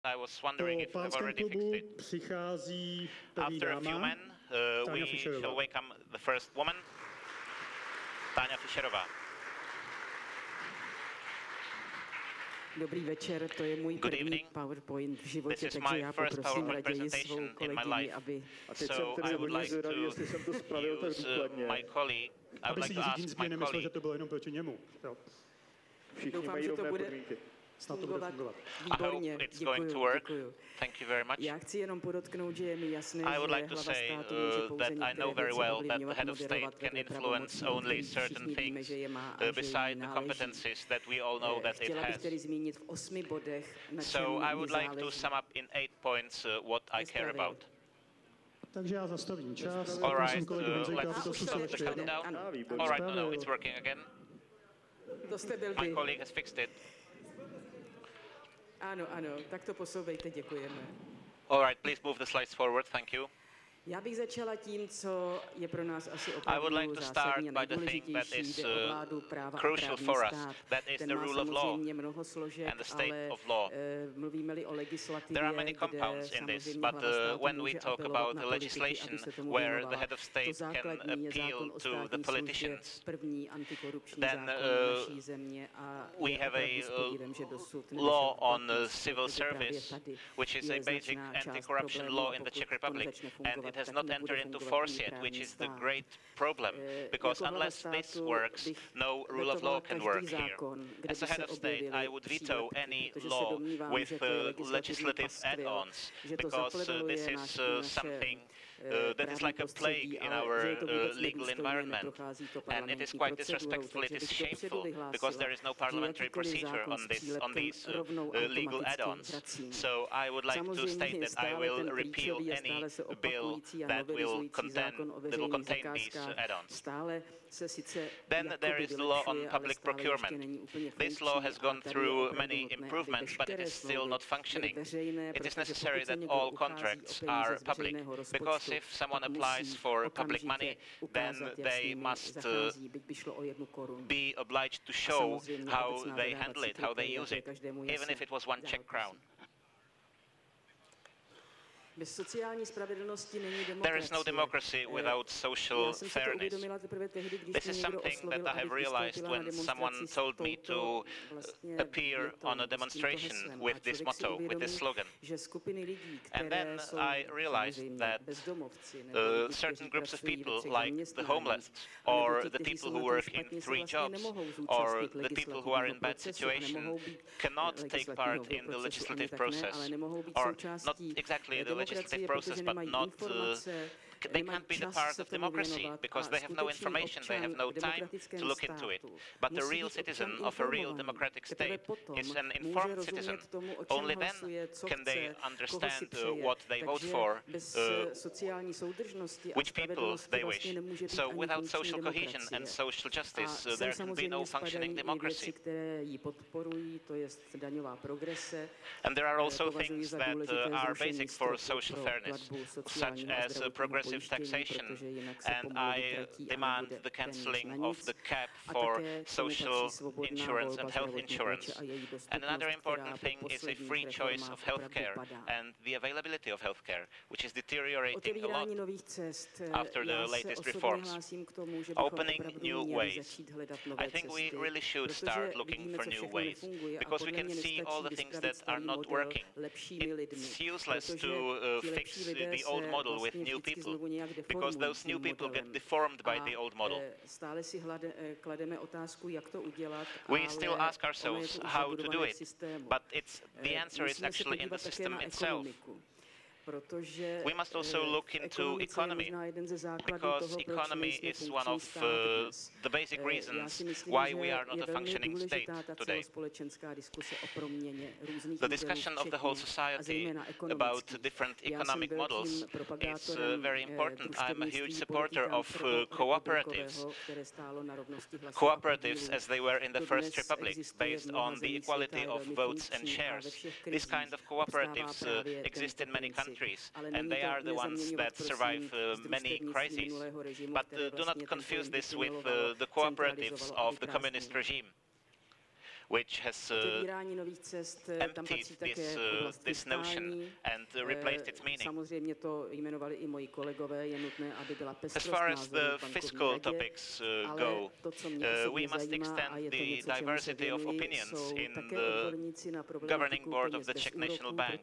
I was wondering if you have already fixed it. After a few men, we shall welcome the first woman, Tana Fischerova. Dobrý večer, to je můj první PowerPoint v životě, takže já poprosím raději svou kolegyni, aby... So I would like to use my colleague. I would like to ask my colleague. Že to bylo jenom proti němu. Doufám, že to bude fungovat výborně. Děkuju. Thank you very much. Já chci jenom podotknout, že je mi jasné, že I would like to hlava say státu může pouze that I know very některé well věci that the ovlivňovat, head of state moderovat can vedle influence pravomocí, only všichni certain víme, things že je má a že beside jí the náleží. competencies that we all know that it Chtěla bych has. tedy zmínit v 8 bodech, na čem So I would mi like to záleží. sum up in 8 points what I care about. Takže já zastavím čas. All right, let's stop the countdown. All right, no, it's working again. To jste byl My vy. colleague has fixed it. Ano, tak to posouvejte, děkujeme. All right, please move the slides forward. Thank you. Já bych začala tím, co je pro nás asi I would like opravdu to start zásadní a by the thing that nejdůležitější, is jde o vládu práva a crucial právní for us. stát. That is Ten the má rule of law samozřejmě mnoho složek, and the state ale of law. mluvíme-li o legislativě, There are many kde compounds in this, samozřejmě but hlava státu when we může talk apelovat about na the politiky, legislation aby se tomu where věnovala. the head of To state can základní je appeal zákon o to the státní politicians, službě, první antikorupční then zákon naší země a we je have opravdu s a podivem, že dosud law nevyšel v on platnost, civil protože právě service, tady which is je a basic značná část anti-corruption problému, law in the pokud Czech to Republic, nezačne and it fungovat, has tak not nebude entered into fungovat force ani yet, právní which is the stát. great problem, because Jako hlava unless this státu works, bych no rule of law can vetovala work každý here. zákon, kde As a by head se of state, I objevily would veto přílepky, any protože se law domnívám, with že to je legislativní legislative paskvil, add-ons, že to because zapleveluje this naše is something that is like a plague in our legal environment, and it is quite disrespectful, it is shameful, because there is no parliamentary procedure on these legal add-ons. So I would like to state that I will repeal any bill that will contain these add-ons. Then there is the law on public procurement. This law has gone through many improvements, but it is still not functioning. It is necessary that all contracts are public, because if someone applies for public money, then they must be obliged to show how they handle it, how they use it, even if it was 1 Czech crown. There is no democracy without social fairness. This is something that I have realized when someone told me to appear on a demonstration with this motto, with this slogan. And then I realized that certain groups of people, like the homeless, or the people who work in 3 jobs, or the people who are in bad situation, cannot take part in the legislative process, or not exactly the legislative process, but not they can't be the part of democracy because they have no information, they have no time to look into it. But the real citizen of a real democratic state is an informed citizen. Only then can they understand what they vote for, which people they wish. So without social cohesion and social justice, there can be no functioning democracy. And there are also things that are basic for social fairness, such as progressive taxation, and I demand the cancelling of the cap for social insurance and health insurance. And another important thing is a free choice of healthcare and the availability of healthcare, which is deteriorating a lot after the latest reforms. Opening new ways. I think we really should start looking for new ways, because we can see all the things that are not working. It's useless to fix the old model with new people, because those new people get deformed by the old model. We still ask ourselves how to do it, but the answer is actually in the system itself. We must also look into economy, because economy is one of the basic reasons why we are not a functioning state today. The discussion of the whole society about different economic models is very important. I'm a huge supporter of cooperatives. Cooperatives as they were in the First Republic, based on the equality of votes and shares. This kind of cooperatives exist in many countries, and they are the ones that survive many crises. But do not confuse this with the cooperatives of the communist regime. which has emptied this notion and replaced its meaning. As far as the fiscal topics go, we must extend the diversity of opinions in the governing board of the Czech National Bank.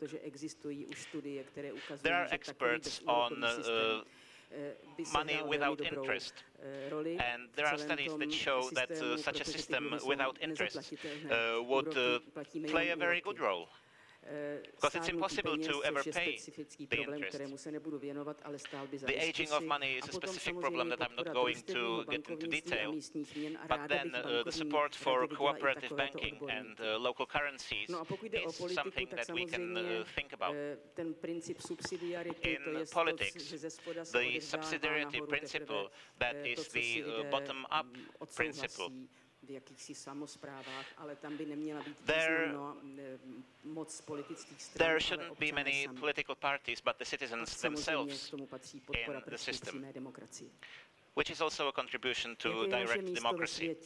There are experts on money without interest, and there are studies that show that such a system without interest would play a very good role. Because it's impossible to ever pay the interest. The aging of money is a specific problem that I'm not going to get into detail, but then the support for cooperative banking and local currencies is something that we can think about. In politics, the subsidiarity principle, that is the bottom-up principle. There shouldn't be many political parties, but the citizens themselves in the system, which is also a contribution to direct democracy.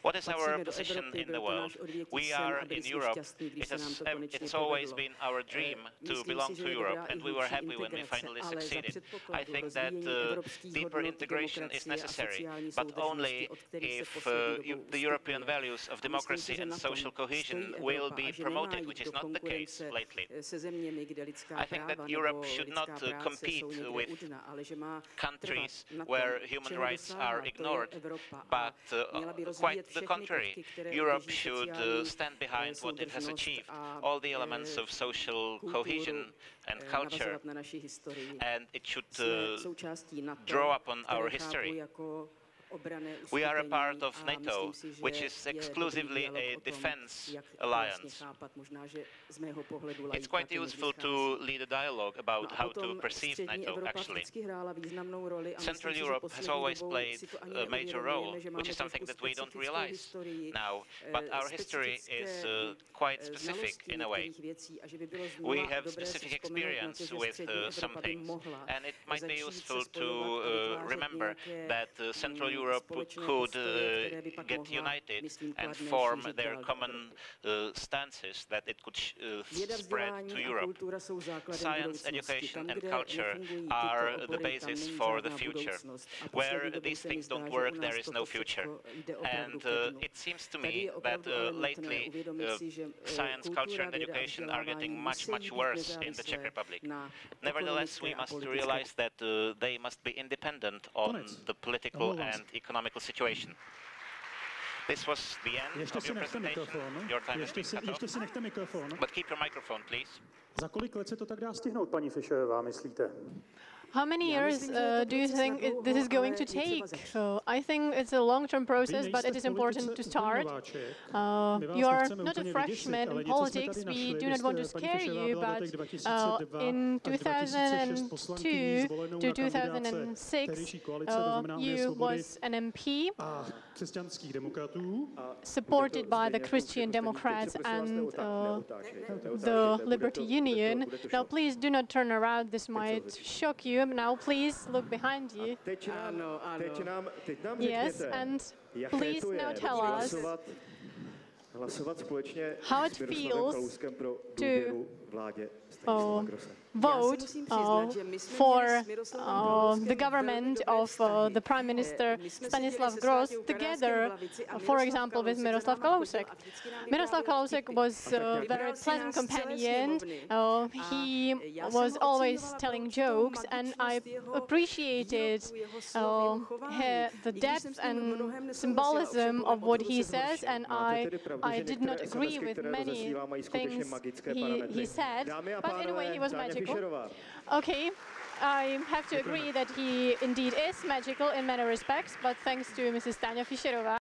What is our position in the world? We are in Europe. It has always been our dream to belong to Europe, and we were happy when we finally succeeded. I think that deeper integration is necessary, but only if the European values of democracy and social cohesion will be promoted, which is not the case lately. I think that Europe should not compete with countries where human rights are ignored, but quite the contrary. Europe should stand behind what it has achieved, all the elements of social cohesion and culture, and it should draw upon our history. We are a part of NATO, which is exclusively a defense alliance. It's quite useful to lead a dialogue about how to perceive NATO, actually. Central Europe has always played a major role, which is something that we don't realize now, but our history is quite specific in a way. We have specific experience with some things, and it might be useful to remember that Central Europe could get united and form their common stances, that it could spread to Europe. Science, education and culture are the basis for the future. Where these things don't work, there is no future. And it seems to me that lately science, culture and education are getting much, much worse in the Czech Republic. Nevertheless, we must realize that they must be independent on the political and economical situation. This was the end of your presentation. Your time has been cut off. But keep your microphone, please. Za kolik let se to tak dá stihnout, paní Fischerová, myslíte? How many years do you think this is going to take? I think it's a long-term process, but it is important to start. You are not a freshman in politics. We do not want to scare you, but in 2002 to 2006, you was an MP supported by the Christian Democrats and the Liberty Union. Now, please do not turn around. This might shock you. Now, please look behind you. Yes, and please now tell us how it feels to vote for the government of the Prime Minister Stanislav Gross together, for example, with Miroslav Kalousek. Miroslav Kalousek was a very pleasant companion. He was always telling jokes, and I appreciated the depth and symbolism of what he says, and I did not agree with many things he said, but in a way he was magical. Okay, I have to agree that he indeed is magical in many respects, but thanks to Mrs. Tana Fischerova.